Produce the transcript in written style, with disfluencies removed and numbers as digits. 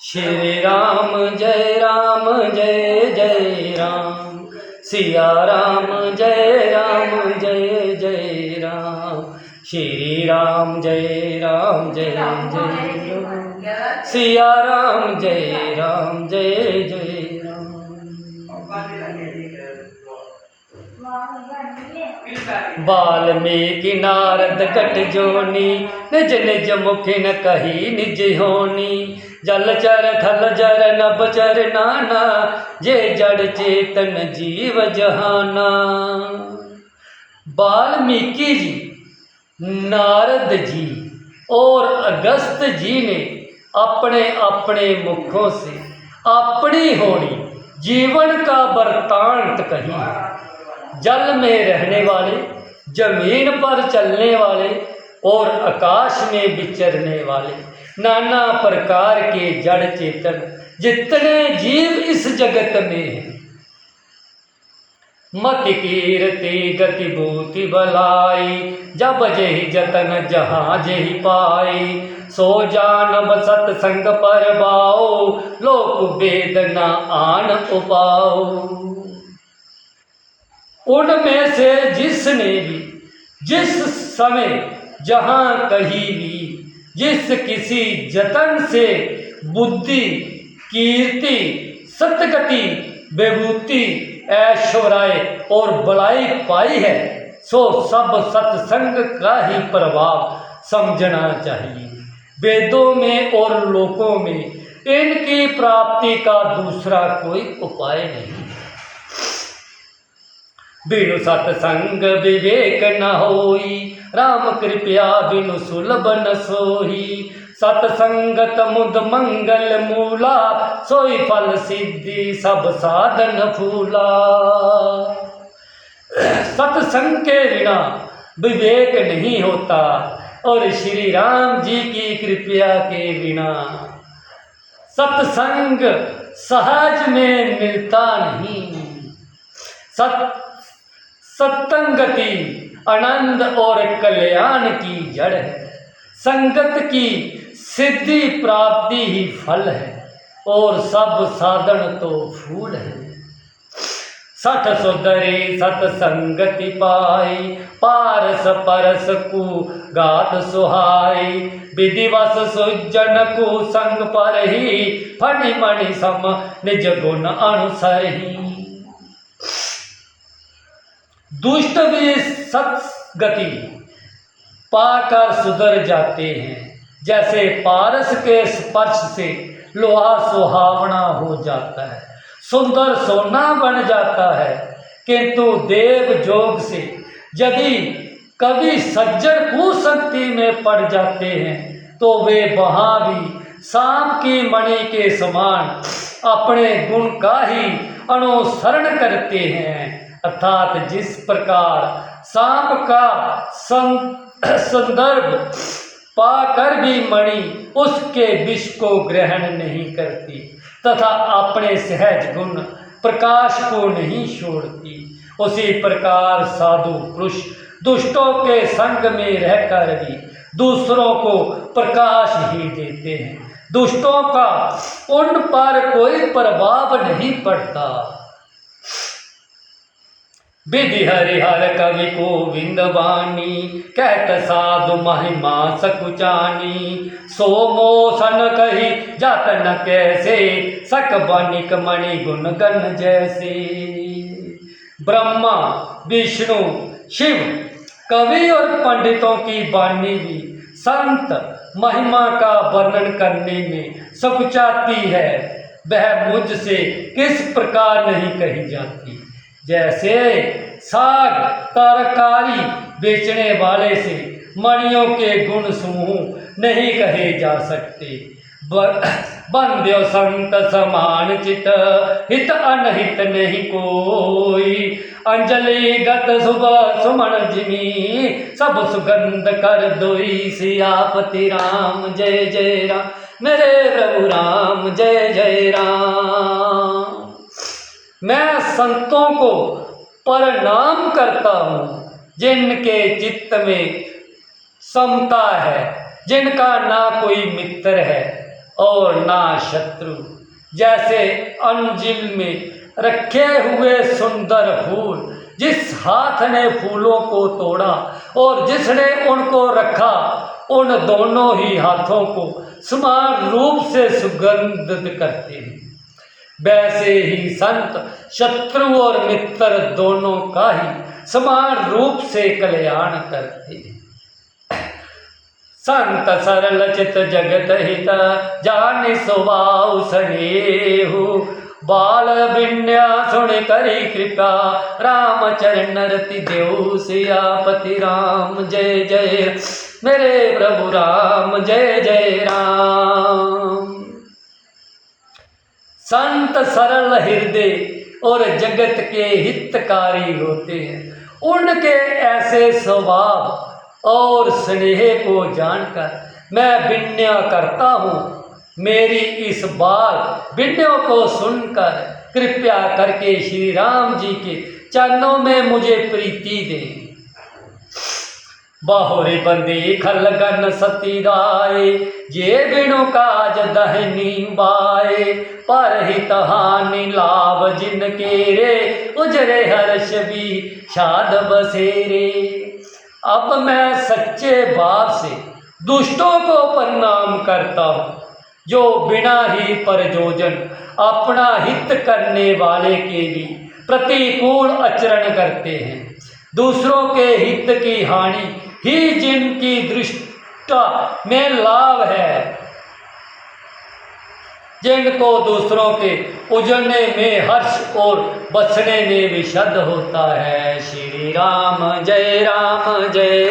श्री राम जय जय राम, सिया राम जय जय राम, श्री राम जय जय राम, सिया राम जय जय राम। वाल्मीकि नारद कट जोनी, निज निज मुखि न कही निज होनी। जल चर थल जर नभ चर नाना, जे जड़ चेतन जीव जहाना। वाल्मीकि जी, नारद जी और अगस्त जी ने अपने अपने मुखों से अपनी होनी जीवन का वृत्तांत कही। जल में रहने वाले, जमीन पर चलने वाले और आकाश में विचरने वाले नाना प्रकार के जड़ चेतन जितने जीव इस जगत में हैं, मति कीरति गति भूति बलाई, जब जेहि जतन जहाँ जेहि पाई। सो जानब सत्संग पर बाओ, लोक वेद न आन उपाओ। उनमें से जिसने भी जिस समय जहाँ कहीं भी जिस किसी जतन से बुद्धि कीर्ति सतगति विभूति ऐश्वर्य और बड़ाई पाई है, सो सब सत्संग का ही प्रभाव समझना चाहिए। वेदों में और लोकों में इनकी प्राप्ति का दूसरा कोई उपाय नहीं। बिनु सत्संग विवेक न होई, राम कृपया बिनु सुलभ न सोही। सत्संगत मुद मंगल मूला, सोई फल सिद्धि सब साधन फूला। सत्संग के बिना विवेक नहीं होता और श्री राम जी की कृपया के बिना सत्संग सहज में मिलता नहीं। सत्संगति आनंद और कल्याण की जड़ है। संगत की सिद्धि प्राप्ति ही फल है और सब साधन तो फूल है। सठ सुधरे सत्संगति पाई, पारस परस कु गात सुहाई। विधिवस सुजन को संग पर ही, फणि मणि सम निज गुण अनुसर ही। दुष्ट भी सत्संगति पाकर सुधर जाते हैं, जैसे पारस के स्पर्श से लोहा सुहावना हो जाता है, सुंदर सोना बन जाता है। किंतु देव जोग से यदि कभी सज्जन कुसंगति में पड़ जाते हैं, तो वे वहाँ भी सांप की मणि के समान अपने गुण का ही अनुसरण करते हैं। अर्थात जिस प्रकार सांप का संदर्भ पाकर भी मणि उसके विष को ग्रहण नहीं करती तथा अपने सहज गुण प्रकाश को नहीं छोड़ती, उसी प्रकार साधु पुरुष दुष्टों के संग में रहकर भी दूसरों को प्रकाश ही देते हैं। दुष्टों का उन पर कोई प्रभाव नहीं पड़ता। विधि हरिहर कवि गोविंद वाणी, कहत साधु महिमा सकुचानी। सो मोसन कही जात न कैसे, सक बनिक मणि गुण गण जैसे। ब्रह्मा विष्णु शिव कवि और पंडितों की वाणी भी संत महिमा का वर्णन करने में सकुचाती है, वह मुझसे किस प्रकार नहीं कही जाती। जैसे साग तरकारी बेचने वाले से मणियों के गुण समूह नहीं कहे जा सकते। बंद्यो संत समान चित, हित अनहित नहीं कोई। अंजलि गत सुबह सुमन जिमी, सब सुगंध कर दोई। सियापति राम जय जय राम, मेरे प्रभु राम जय जय राम। मैं संतों को प्रणाम करता हूँ जिनके चित्त में समता है, जिनका ना कोई मित्र है और ना शत्रु। जैसे अंजिल में रखे हुए सुंदर फूल, जिस हाथ ने फूलों को तोड़ा और जिसने उनको रखा, उन दोनों ही हाथों को समान रूप से सुगंधित करते हैं। वैसे ही संत शत्रु और मित्र दोनों का ही समान रूप से कल्याण करते हैं। संत सरल चित जगत हित जानि स्वभाव स्नेहु, बाल विन्या सुन करी कृपा राम चरण रति देव सियापति राम। जय जय मेरे प्रभु राम, जय जय राम। संत सरल हृदय और जगत के हितकारी होते हैं। उनके ऐसे स्वभाव और स्नेह को जानकर मैं विनय करता हूँ। मेरी इस बात विनय को सुनकर कृपया करके श्री राम जी के चरणों में मुझे प्रीति दें। बाहुरी बंदी खलगन सती राय, ये बिनु काज दहनी बाए, पर हित हानि लाभ जिनके रे, उजरे हर्ष भी शाद बसेरे। अब मैं सच्चे भाव से दुष्टों को प्रणाम करता हूँ, जो बिना ही परयोजन अपना हित करने वाले के लिए प्रतिकूल आचरण करते हैं। दूसरों के हित की हानि ही जिनकी दृष्टि में लाभ है, जिनको दूसरों के उजड़ने में हर्ष और बचने में विषद होता है। श्री राम जय राम जय।